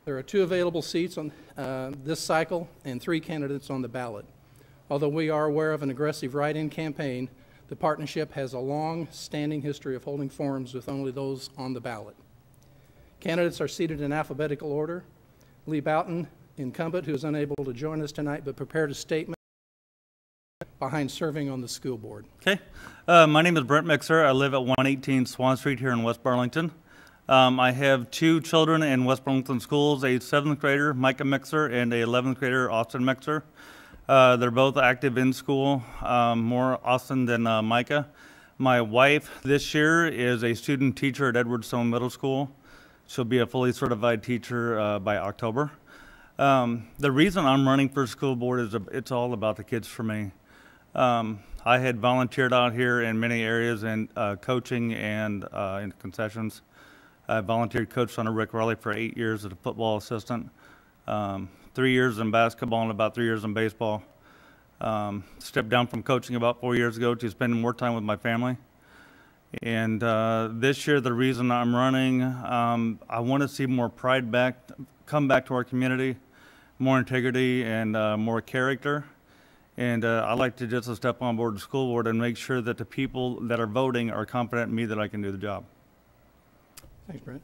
There are 2 available seats on this cycle and 3 candidates on the ballot. Although we are aware of an aggressive write-in campaign, the partnership has a long-standing history of holding forums with only those on the ballot. Candidates are seated in alphabetical order. Lee Boughton, incumbent, who is unable to join us tonight, but prepared a statement behind serving on the school board. Okay. My name is Brent Mixer. I live at 118 Swan Street here in West Burlington. I have 2 children in West Burlington schools, a 7th grader, Micah Mixer, and a 11th grader, Austin Mixer. They're both active in school, more Austin than Micah. My wife this year is a student teacher at Edwardstone Middle School. She'll be a fully certified teacher by October. The reason I'm running for school board is it's all about the kids for me. I had volunteered out here in many areas in coaching and in concessions. I volunteered, coached on a Rick Raleigh for 8 years as a football assistant, 3 years in basketball and about 3 years in baseball. Stepped down from coaching about 4 years ago to spending more time with my family. And this year, the reason I'm running, I want to see more pride come back to our community, more integrity and more character. And I'd like to just step on board the school board and make sure that the people that are voting are confident in me that I can do the job. Thanks, Brent.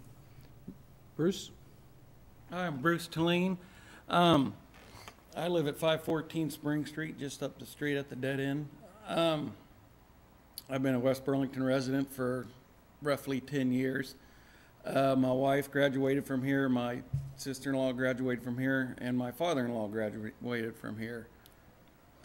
Bruce? Hi, I'm Bruce Talene. I live at 514 Spring Street, just up the street at the dead end. I've been a West Burlington resident for roughly 10 years. My wife graduated from here, my sister-in-law graduated from here, and my father-in-law graduated from here.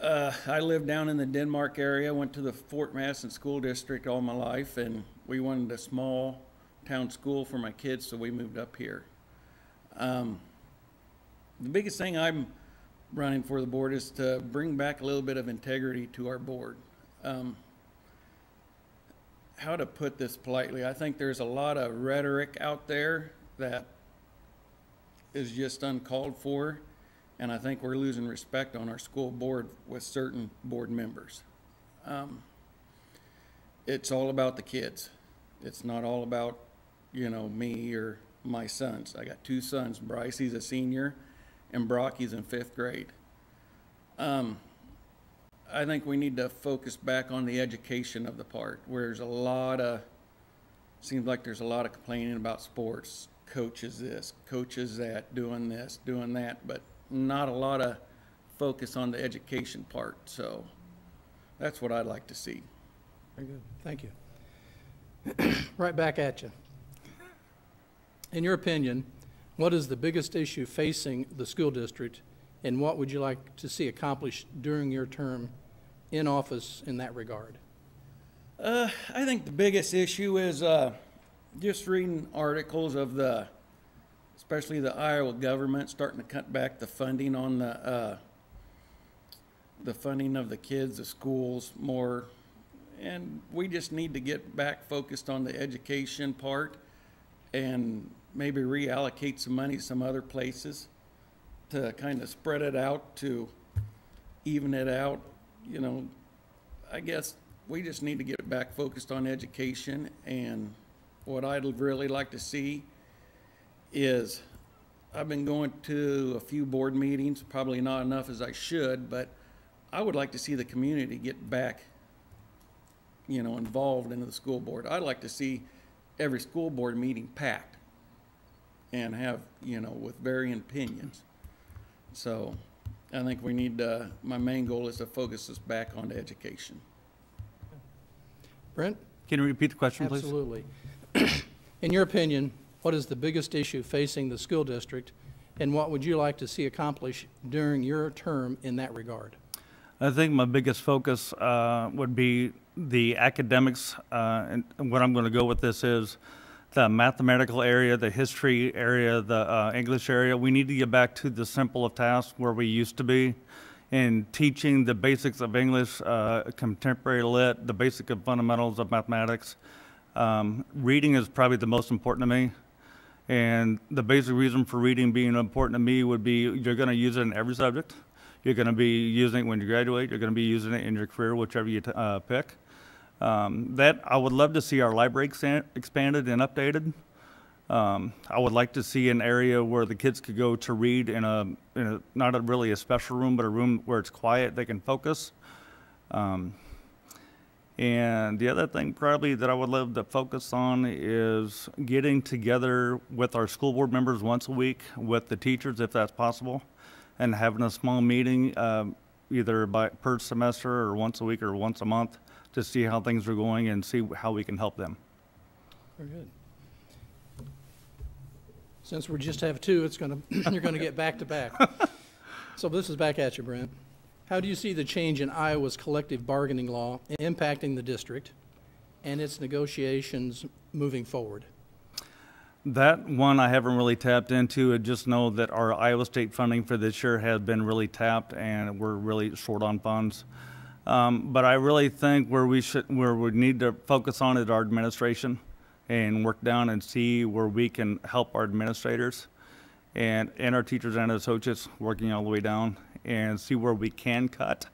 I lived down in the Denmark area, went to the Fort Madison School District all my life, and we wanted a small town school for my kids, so we moved up here. The biggest thing I'm running for the board is to bring back a little bit of integrity to our board. How to put this politely, I think there's a lot of rhetoric out there that is just uncalled for, and I think we're losing respect on our school board with certain board members. It's all about the kids. It's not all about, you know, me or my sons. I got 2 sons. Bryce, he's a senior, and Brock, he's in 5th grade. I think we need to focus back on the education of the part, where seems like there's a lot of complaining about sports, coaches this, coaches that, doing this, doing that, but not a lot of focus on the education part. So that's what I'd like to see. Very good. Thank you. Right back at you. In your opinion, what is the biggest issue facing the school district, and what would you like to see accomplished during your term in office in that regard? I think the biggest issue is just reading articles of especially the Iowa government starting to cut back the funding on the funding of the kids, the schools more, and we just need to get back focused on the education part and maybe reallocate some money some other places to kind of spread it out to even it out. You know, I guess we just need to get back focused on education, and what I'd really like to see is, I've been going to a few board meetings, probably not enough as I should, but I would like to see the community get back, you know, involved into the school board. I'd like to see every school board meeting packed and have, you know, with varying opinions. So I think we need to, my main goal is to focus us back on education. Brent? Can you repeat the question, please? Absolutely. In your opinion, what is the biggest issue facing the school district, and what would you like to see accomplished during your term in that regard? I think my biggest focus would be the academics, and what I'm going to go with this is the mathematical area, the history area, the English area. We need to get back to the simple of tasks where we used to be in teaching the basics of English, contemporary lit, the basic and fundamentals of mathematics. Reading is probably the most important to me. And the basic reason for reading being important to me would be you're going to use it in every subject. You're going to be using it when you graduate. You're going to be using it in your career, whichever you pick. That I would love to see our library expanded and updated. I would like to see an area where the kids could go to read in a not a really a special room, but a room where it's quiet, they can focus. And the other thing probably that I would love to focus on is getting together with our school board members once a week with the teachers, if that's possible, and having a small meeting either per semester or once a week or once a month to see how things are going and see how we can help them. Very good. Since we just have two, you're gonna get back to back. So this is back at you, Brent. How do you see the change in Iowa's collective bargaining law impacting the district and its negotiations moving forward? That one I haven't really tapped into. I just know that our Iowa State funding for this year has been really tapped, and we're really short on funds. But I really think where we need to focus on is our administration and work down and see where we can help our administrators and our teachers and associates working all the way down, and see where we can cut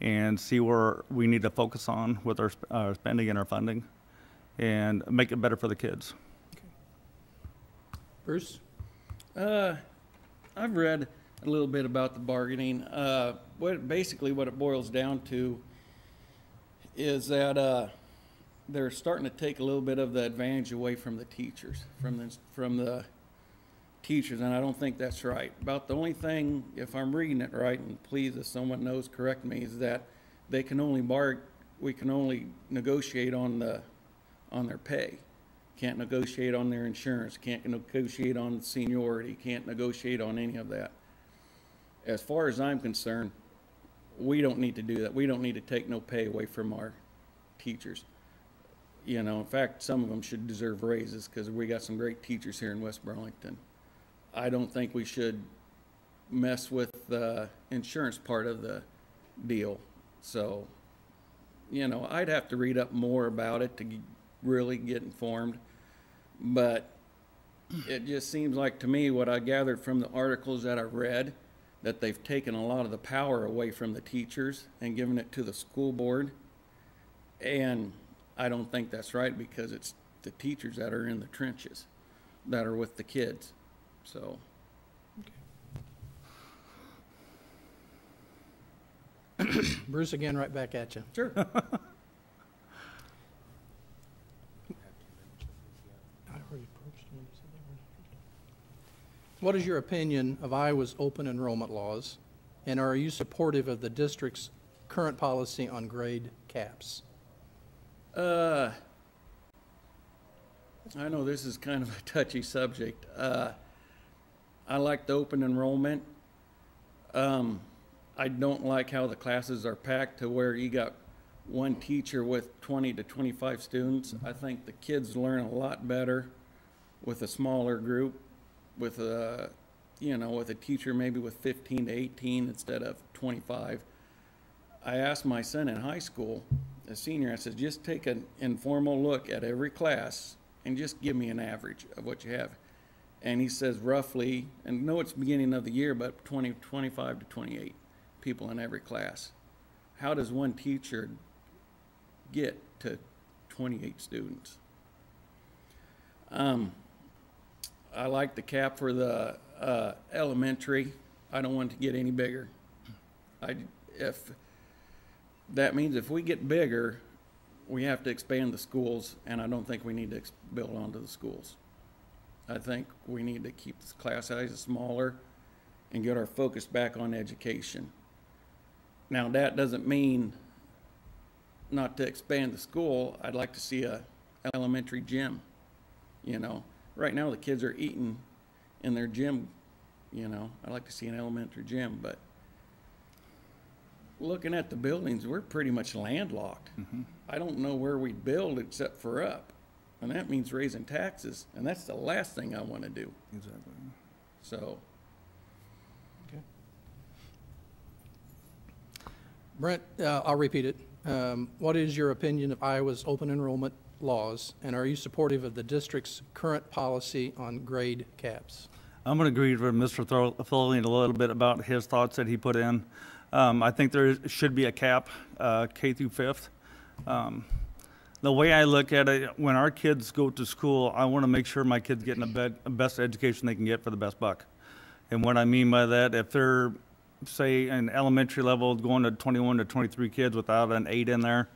and see where we need to focus on with our spending and our funding and make it better for the kids. Okay. Bruce? I've read a little bit about the bargaining. Basically what it boils down to is that they're starting to take a little bit of the advantage away from the teachers, from the teachers, and I don't think that's right. About the only thing, if I'm reading it right, and please, if someone knows, correct me, is that we can only negotiate on their pay. Can't negotiate on their insurance, can't negotiate on seniority, can't negotiate on any of that. As far as I'm concerned, we don't need to do that. We don't need to take no pay away from our teachers. You know, in fact, some of them should deserve raises because we got some great teachers here in West Burlington. I don't think we should mess with the insurance part of the deal. So, you know, I'd have to read up more about it to really get informed. But it just seems like to me what I gathered from the articles that I read, that they've taken a lot of the power away from the teachers and given it to the school board. And I don't think that's right because it's the teachers that are in the trenches, that are with the kids. So. Okay. Bruce, again, right back at you. Sure. What is your opinion of Iowa's open enrollment laws, and are you supportive of the district's current policy on grade caps? I know this is kind of a touchy subject. I like the open enrollment. I don't like how the classes are packed to where you got one teacher with 20 to 25 students. I think the kids learn a lot better with a smaller group, with a teacher maybe with 15 to 18 instead of 25. I asked my son in high school, a senior, I said, just take an informal look at every class and just give me an average of what you have. And he says roughly, and no, it's beginning of the year, but 25 to 28 people in every class. How does one teacher get to 28 students? I like the cap for the elementary. I don't want it to get any bigger. If that means if we get bigger, we have to expand the schools, and I don't think we need to build onto the schools. I think we need to keep the class sizes smaller and get our focus back on education. Now, that doesn't mean not to expand the school. I'd like to see a elementary gym. You know, right now the kids are eating in their gym. You know, I'd like to see an elementary gym, but looking at the buildings, we're pretty much landlocked. Mm-hmm. I don't know where we'd build except for up. And that means raising taxes, and that's the last thing I want to do. Exactly. So. Okay. Brent, I'll repeat it. What is your opinion of Iowa's open enrollment laws, and are you supportive of the district's current policy on grade caps? I'm going to agree with Mr. Thorley a little bit about his thoughts that he put in. I think there should be a cap, K through 5th. The way I look at it, when our kids go to school, I want to make sure my kids getting the best education they can get for the best buck. And what I mean by that, if they're, say, in elementary level, going to 21 to 23 kids without an 8 in there,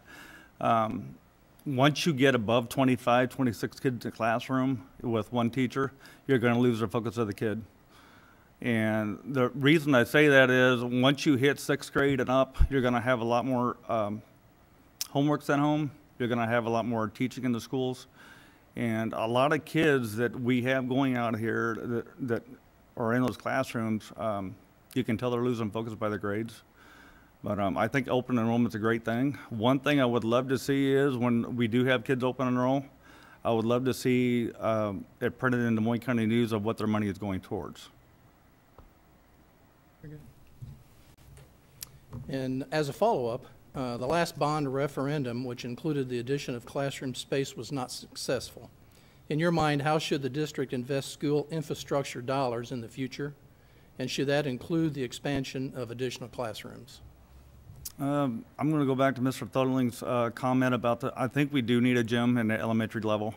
once you get above 25, 26 kids in the classroom with one teacher, you're going to lose the focus of the kid. And the reason I say that is once you hit 6th grade and up, you're going to have a lot more homework sent home. You're going to have a lot more teaching in the schools. And a lot of kids that we have going out here that are in those classrooms, you can tell they're losing focus by their grades. But I think open enrollment's a great thing. One thing I would love to see is when we do have kids open enroll, I would love to see it printed in the Des Moines County News of what their money is going towards. Very good. And as a follow-up, the last bond referendum, which included the addition of classroom space, was not successful. In your mind, how should the district invest school infrastructure dollars in the future? And should that include the expansion of additional classrooms? I'm going to go back to Mr. Thudling's comment about I think we do need a gym in the elementary level.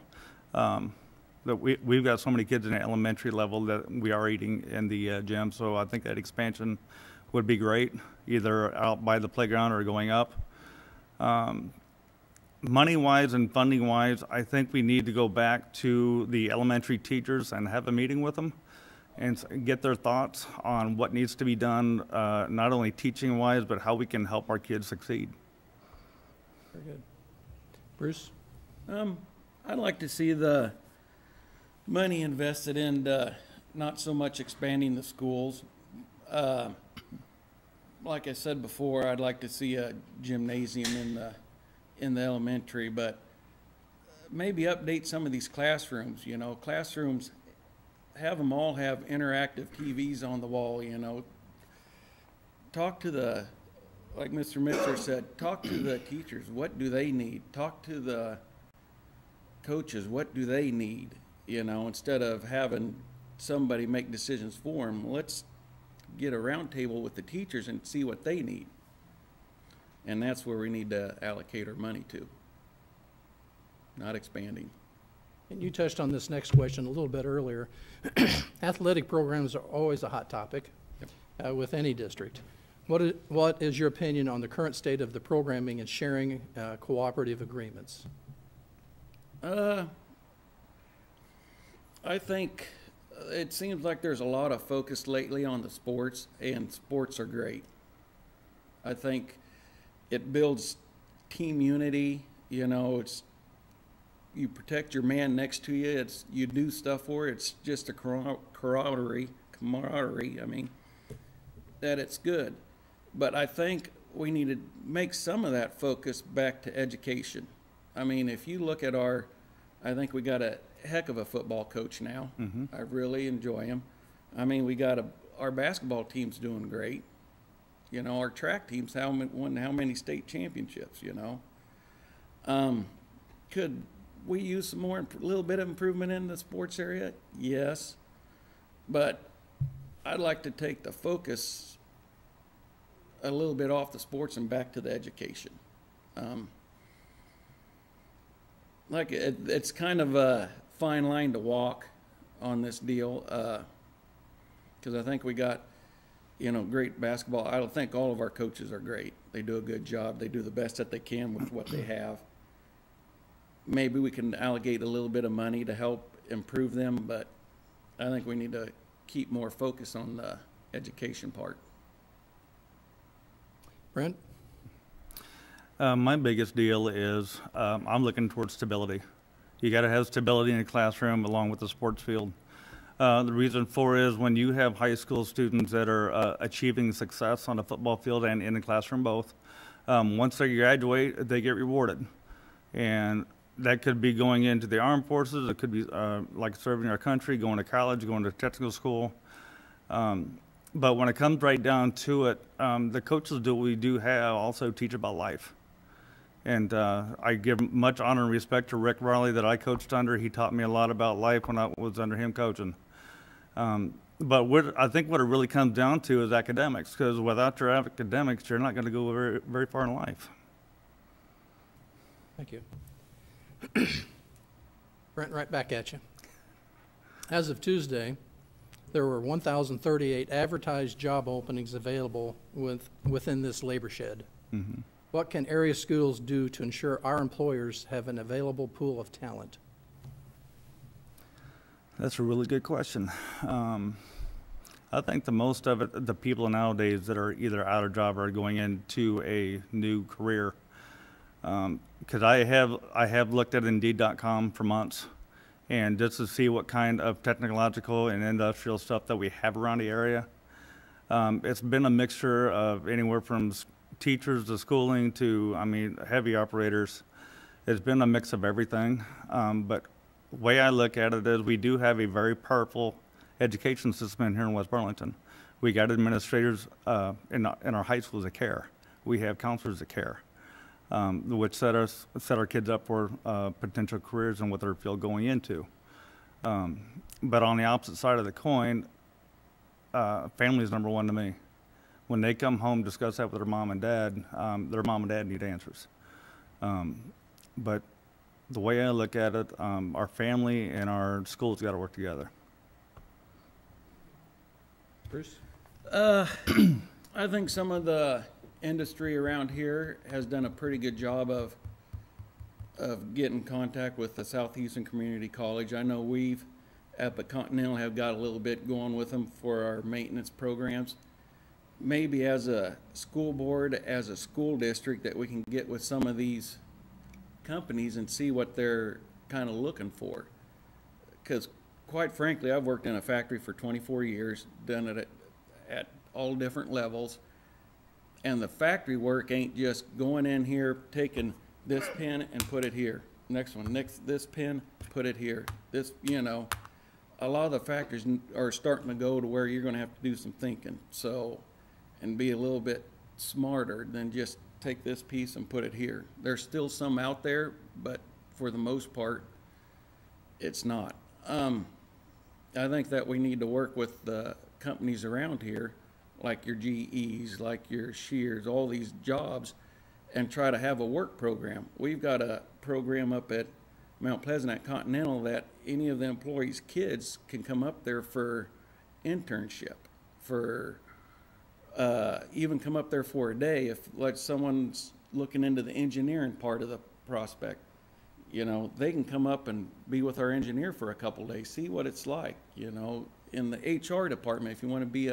That we've got so many kids in the elementary level that we are eating in the gym, so I think that expansion would be great, either out by the playground or going up. Money-wise and funding-wise, I think we need to go back to the elementary teachers and have a meeting with them and get their thoughts on what needs to be done, not only teaching-wise, but how we can help our kids succeed. Very good. Bruce? I'd like to see the money invested in not so much expanding the schools. Like I said before, I'd like to see a gymnasium in the elementary, but maybe update some of these classrooms. You know, classrooms, have them all have interactive TVs on the wall. You know, talk to the, like Mr. Mixer said, talk to the teachers. What do they need? Talk to the coaches. What do they need? You know, instead of having somebody make decisions for them, let's get a round table with the teachers and see what they need. And that's where we need to allocate our money to, not expanding. And you touched on this next question a little bit earlier. Athletic programs are always a hot topic with any district. What is your opinion on the current state of the programming and sharing cooperative agreements? I think it seems like there's a lot of focus lately on the sports, and sports are great. I think it builds team unity. You know, you protect your man next to you. You do stuff for it. It's just a camaraderie. I mean, that it's good. But I think we need to make some of that focus back to education. I mean, if you look at I think we got a heck of a football coach now. Mm-hmm. I really enjoy him. I mean, we got our basketball team's doing great. You know, our track teams won how many state championships, you know. Could we use some more, a little bit of improvement in the sports area? Yes. But I'd like to take the focus a little bit off the sports and back to the education. Like it's kind of a fine line to walk on this deal, because I think we got, you know, great basketball. I don't think all of our coaches are great. They do a good job. They do the best that they can with what they have. Maybe we can allocate a little bit of money to help improve them, but I think we need to keep more focus on the education part. Brent? My biggest deal is I'm looking towards stability. You got to have stability in the classroom along with the sports field. The reason for is when you have high school students that are achieving success on the football field and in the classroom both, once they graduate, they get rewarded. And that could be going into the armed forces. It could be like serving our country, going to college, going to technical school. But when it comes right down to it, the coaches that we do have also teach about life. And I give much honor and respect to Rick Riley that I coached under. He taught me a lot about life when I was under him coaching. But I think what it really comes down to is academics, because without your academics, you're not going to go very, very far in life. Thank you. Brent, right back at you. As of Tuesday, there were 1,038 advertised job openings available within this labor shed. Mm-hmm. What can area schools do to ensure our employers have an available pool of talent? That's a really good question. I think the most of it, the people nowadays that are either out of job or going into a new career. Because I have looked at Indeed.com for months, and just to see what kind of technological and industrial stuff that we have around the area. It's been a mixture of anywhere from teachers to schooling to, I mean, heavy operators. It's been a mix of everything. But the way I look at it is we do have a very powerful education system here in West Burlington. We got administrators in our high schools that care. We have counselors that care, which set our kids up for potential careers and what they're feel going into. But on the opposite side of the coin, family is number one to me. When they come home, discuss that with their mom and dad need answers. But the way I look at it, our family and our schools got to work together. Bruce? I think some of the industry around here has done a pretty good job of getting contact with the Southeastern Community College. I know we've at the Continental have got a little bit going with them for our maintenance programs. Maybe as a school board, as a school district, that we can get with some of these companies and see what they're kind of looking for. Because quite frankly, I've worked in a factory for 24 years, done it at all different levels, and the factory work ain't just going in here, taking this pin and put it here. Next one, this pin, put it here. This, you know, a lot of the factories are starting to go to where you're going to have to do some thinking, so, and be a little bit smarter than just take this piece and put it here. There's still some out there, but for the most part, it's not. I think that we need to work with the companies around here, like your GEs, like your Shears, all these jobs, and try to have a work program. We've got a program up at Mount Pleasant at Continental that any of the employees' kids can come up there for internship, for even come up there for a day if like someone's looking into the engineering part of the prospect. You know, they can come up and be with our engineer for a couple days, see what it's like, you know, in the HR department, if you want to be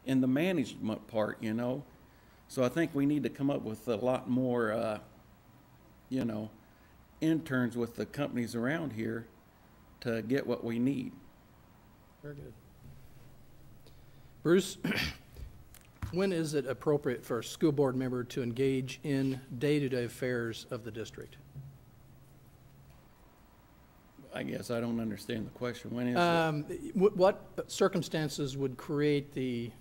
in the management part, you know. So I think we need to come up with a lot more, you know, interns with the companies around here to get what we need. Very good. Bruce, when is it appropriate for a school board member to engage in day-to-day affairs of the district? I guess I don't understand the question. When is it? What circumstances would create the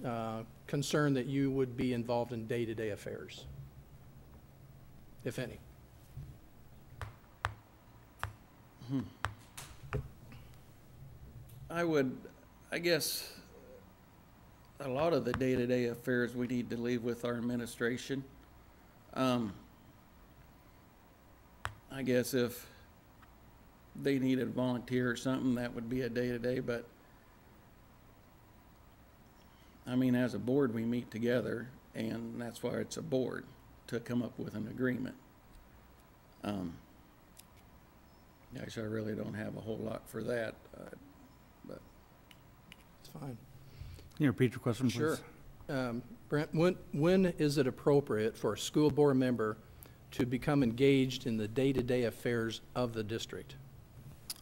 concern that you would be involved in day-to-day affairs, if any? I guess a lot of the day-to-day affairs we need to leave with our administration. I guess if they needed a volunteer or something, that would be a day-to-day, but I mean, as a board, we meet together, and that's why it's a board, to come up with an agreement. Actually, I really don't have a whole lot for that, but. It's fine. Can you repeat your question, please? Sure. Brent, when is it appropriate for a school board member to become engaged in the day-to-day affairs of the district?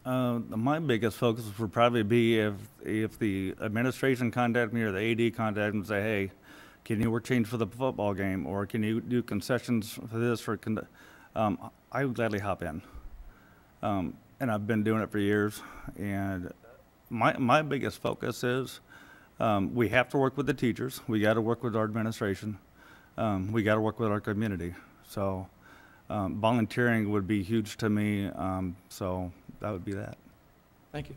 My biggest focus would probably be if the administration contacted me or the AD contacted me and say, hey, can you work change for the football game, or can you do concessions for this? I would gladly hop in. And I've been doing it for years. And my biggest focus is we have to work with the teachers. We got to work with our administration. We got to work with our community. So volunteering would be huge to me. So that would be that. Thank you.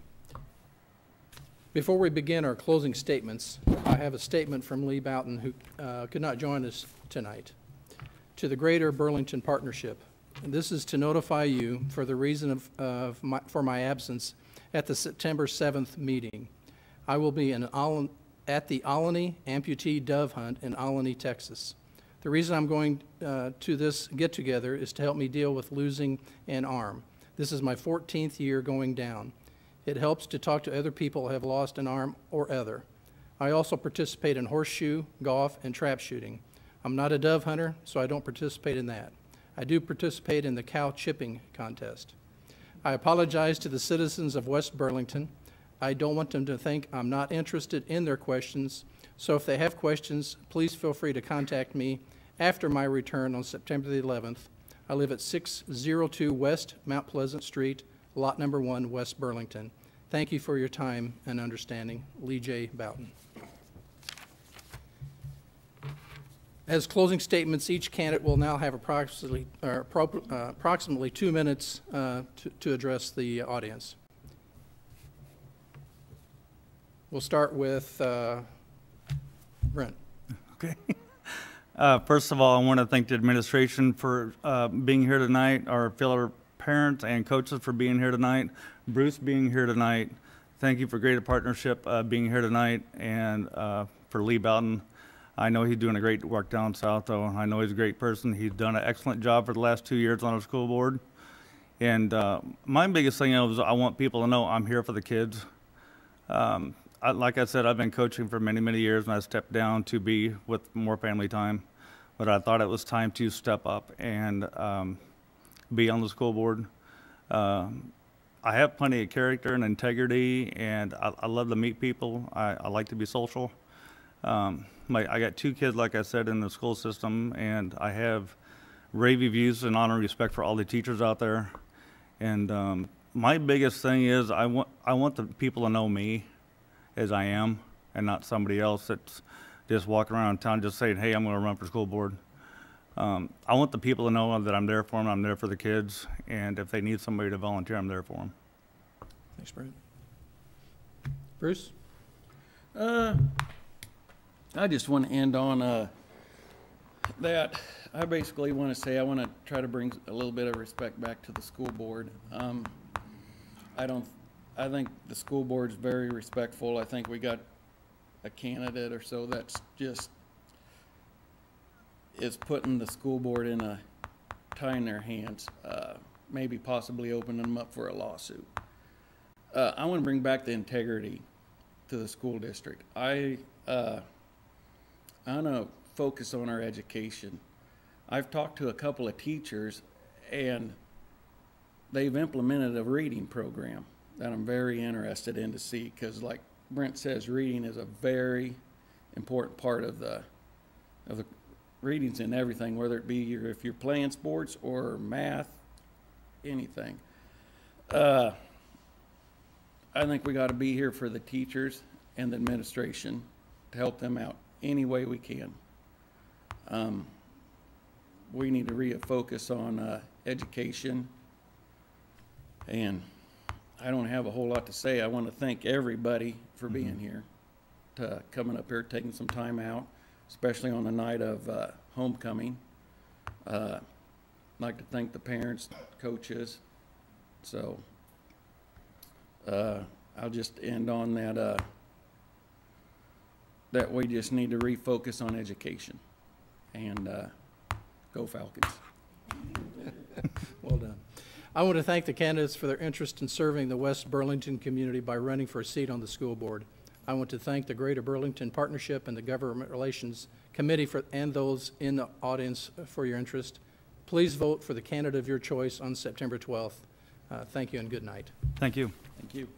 Before we begin our closing statements, I have a statement from Lee Boughton, who could not join us tonight. To the Greater Burlington Partnership, This is to notify you for the reason for my absence at the September 7th meeting. I will be at the Alani Amputee Dove Hunt in Alani, Texas. The reason I'm going to this get-together is to help me deal with losing an arm. This is my 14th year going down. It helps to talk to other people who have lost an arm or other. I also participate in horseshoe, golf, and trap shooting. I'm not a dove hunter, so I don't participate in that. I do participate in the cow chipping contest. I apologize to the citizens of West Burlington. I don't want them to think I'm not interested in their questions, so if they have questions, please feel free to contact me after my return on September the 11th. I live at 602 West Mount Pleasant Street, lot number 1, West Burlington. Thank you for your time and understanding. Lee J. Boughton. As closing statements, each candidate will now have approximately 2 minutes to address the audience. We'll start with Brent. Okay. First of all, I want to thank the administration for being here tonight, our fellow parents and coaches for being here tonight, Bruce being here tonight. Thank you for great partnership being here tonight, and for Lee Boughton. I know he's doing a great work down south, though. I know he's a great person. He's done an excellent job for the last 2 years on our school board. And my biggest thing is I want people to know I'm here for the kids. Like I said, I've been coaching for many, many years, and I stepped down to be with more family time. But I thought it was time to step up and be on the school board. I have plenty of character and integrity, and I love to meet people. I like to be social. I got 2 kids, like I said, in the school system, and I have rave reviews and honor and respect for all the teachers out there. And my biggest thing is I want the people to know me as I am, and not somebody else that's just walking around town just saying, hey, I'm going to run for school board. I want the people to know that I'm there for them, I'm there for the kids, and if they need somebody to volunteer, I'm there for them. Thanks, Brent. Bruce? I just want to end on that. I basically want to say I want to try to bring a little bit of respect back to the school board. I think the school board's very respectful. I think we got a candidate or so that's just is putting the school board in a tying their hands, maybe possibly opening them up for a lawsuit. I want to bring back the integrity to the school district. I want to focus on our education. I've talked to a couple of teachers, and they've implemented a reading program that I'm very interested in to see, because like Brent says, reading is a very important part of the readings in everything, whether it be if you're playing sports or math, anything. I think we got to be here for the teachers and the administration to help them out any way we can. We need to refocus on education, and I don't have a whole lot to say. I want to thank everybody for being here, coming up here, taking some time out, especially on the night of homecoming. I'd like to thank the parents, coaches. So I'll just end on that, that we just need to refocus on education, and go Falcons. Well done. I want to thank the candidates for their interest in serving the West Burlington community by running for a seat on the school board. I want to thank the Greater Burlington Partnership and the Government Relations Committee and those in the audience for your interest. Please vote for the candidate of your choice on September 12th. Thank you and good night. Thank you. Thank you.